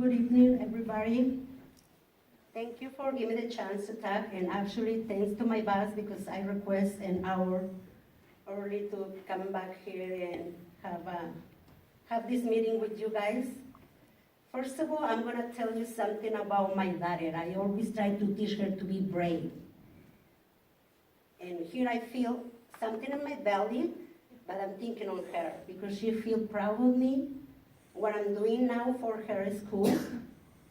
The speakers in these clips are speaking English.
Good evening, everybody. Thank you for giving me the chance to talk, and actually thanks to my boss because I request an hour early to come back here and have this meeting with you guys. First of all, I'm gonna tell you something about my daughter. I always try to teach her to be brave. And here I feel something in my belly, but I'm thinking on her because she feels proud of me, what I'm doing now for her school.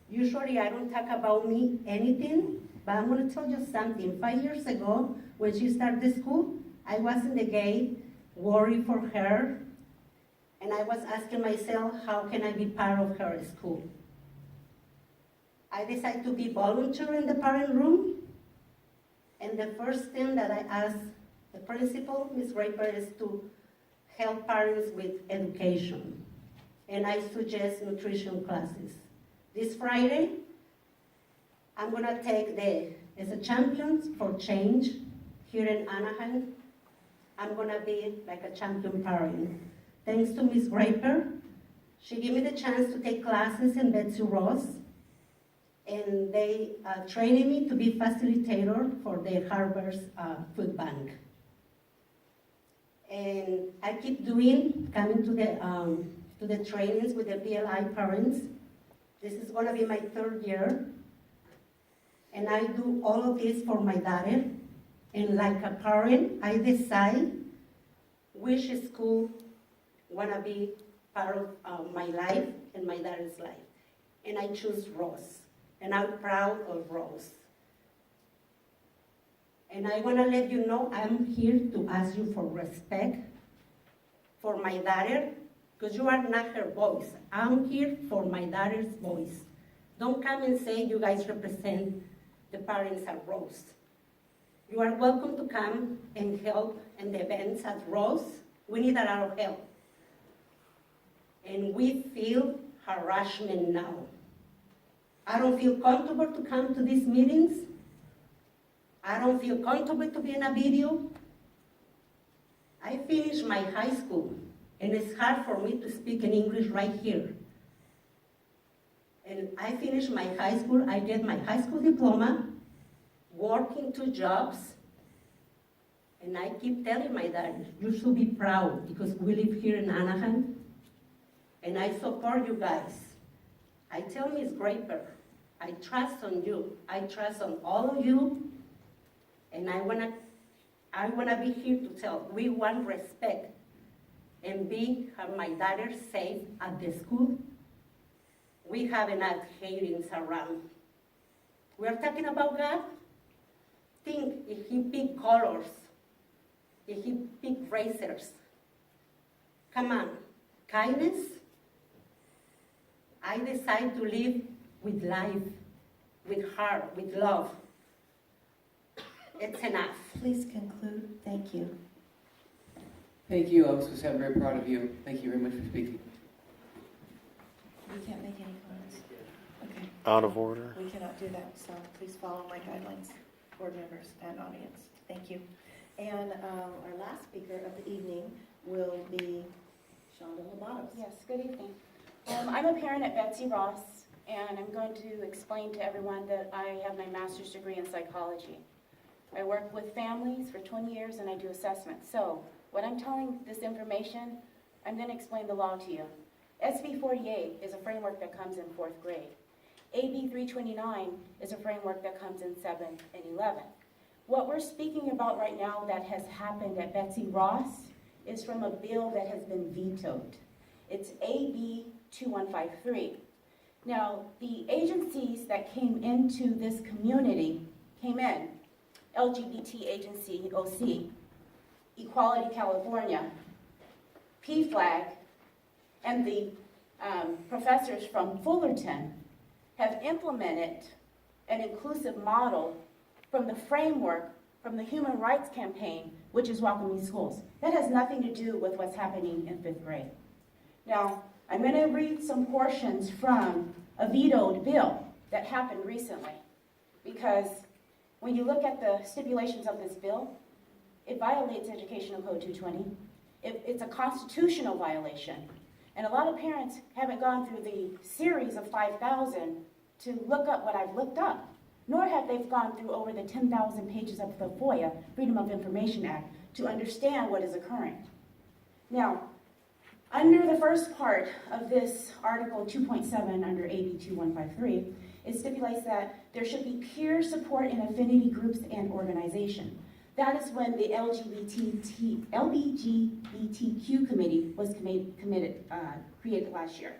Usually I don't talk about me anything, but I'm gonna tell you something. 5 years ago, when she started school, I was in the gate, worried for her, and I was asking myself, how can I be part of her school? I decided to be volunteer in the parent room, and the first thing that I asked the principal, Ms. Raper, is to help parents with education. And I suggest nutrition classes. This Friday, I'm gonna take as a Champions for Change here in Anaheim. I'm gonna be like a champion parent. Thanks to Ms. Raper, she gave me the chance to take classes in Betsy Ross, and they trained me to be facilitator for the Harvard's food bank. And I keep coming to the trainings with the PLI parents. This is gonna be my 3rd year. And I do all of this for my daughter. And like a parent, I decide which school wanna be part of my life and my daughter's life. And I choose Ross. And I'm proud of Ross. And I wanna let you know I'm here to ask you for respect for my daughter, because you are not her voice. I'm here for my daughter's voice. Don't come and say you guys represent the parents at Rose. You are welcome to come and help in the events at Rose. We need a lot of help. And we feel harassment now. I don't feel comfortable to come to these meetings. I don't feel comfortable to be in a video. I finished my high school, and it's hard for me to speak in English right here. And I finished my high school, I get my high school diploma, working 2 jobs, and I keep telling my dad, you should be proud because we live here in Anaheim, and I support you guys. I tell Ms. Graper, I trust on you. I trust on all of you, and I wanna be here to tell, we want respect and have my daughter safe at the school. We have enough hatings around. We're talking about God. Think if he picked colors, if he picked racers. Come on, kindness. I decide to live with life, with heart, with love. It's enough. Please conclude. Thank you. Thank you, Officer. I'm very proud of you. Thank you very much for speaking. We can't make any comments. Okay. Out of order. We cannot do that, so please follow my guidelines, board members and audience. Thank you. And our last speaker of the evening will be Shonda Lobatos. Yes, good evening. I'm a parent at Betsy Ross, and I'm going to explain to everyone that I have my master's degree in psychology. I work with families for 20 years, and I do assessments. So when I'm telling this information, I'm going to explain the law to you. SB 48 is a framework that comes in 4th grade. AB 329 is a framework that comes in 7th and 11th. What we're speaking about right now that has happened at Betsy Ross is from a bill that has been vetoed. It's AB 2153. Now, the agencies that came into this community came in, LGBT Agency, OC, Equality California, PFLAG, and the professors from Fullerton have implemented an inclusive model from the framework from the Human Rights Campaign, which is Welcoming Schools. That has nothing to do with what's happening in 5th grade. Now, I'm going to read some portions from a vetoed bill that happened recently, because when you look at the stipulations of this bill, it violates Educational Code 220. It's a constitutional violation. And a lot of parents haven't gone through the series of 5,000 to look up what I've looked up, nor have they gone through over the 10,000 pages of the FOIA, Freedom of Information Act, to understand what is occurring. Now, under the first part of this Article 2.7 under AB 2153, it stipulates that there should be peer support in affinity groups and organization. That is when the LGBTQ committee was created last year.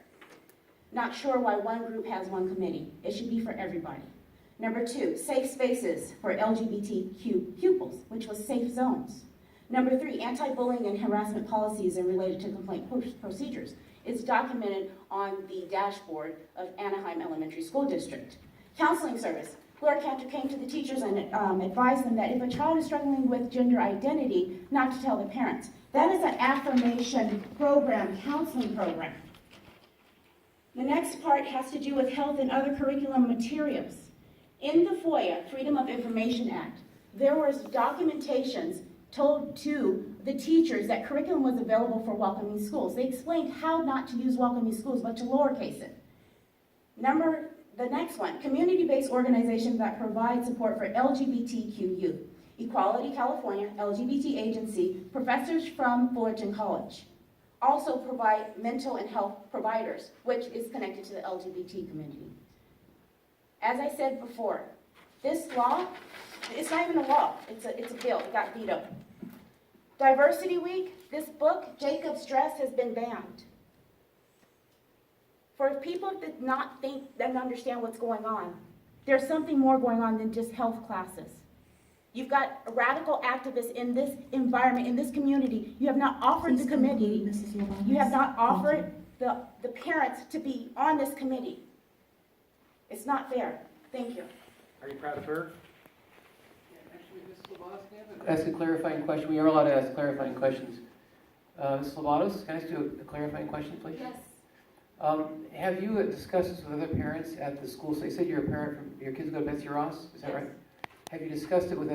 Not sure why one group has one committee. It should be for everybody. Number 2, safe spaces for LGBTQ pupils, which was safe zones. Number 3, anti-bullying and harassment policies and related to complaint procedures. It's documented on the dashboard of Anaheim Elementary School District. Counseling service. Laura Cantor came to the teachers and advised them that if a child is struggling with gender identity, not to tell the parents. That is an affirmation program, counseling program. The next part has to do with health and other curriculum materials. In the FOIA, Freedom of Information Act, there was documentations told to the teachers that curriculum was available for welcoming schools. They explained how not to use welcoming schools, but to lowercase it. The next one, community-based organizations that provide support for LGBTQ youth. Equality California, LGBT agency, professors from Fullerton College. Also provide mental and health providers, which is connected to the LGBT community. As I said before, this law, it's not even a law, it's a bill, it got vetoed. Diversity Week, this book, Jacob's Dress, has been banned. For people that not think, that understand what's going on, there's something more going on than just health classes. You've got radical activists in this environment, in this community. You have not offered the committee, you have not offered the parents to be on this committee. It's not fair. Thank you. Are you proud of her? Actually, Ms. Lobatos, can I ask a clarifying question? We are allowed to ask clarifying questions. Ms. Lobatos, can I ask you a clarifying question, please? Yes. Have you discussed this with other parents at the school? So you said you're a parent, your kids go to Betsy Ross, is that Yes. right? Have you discussed it with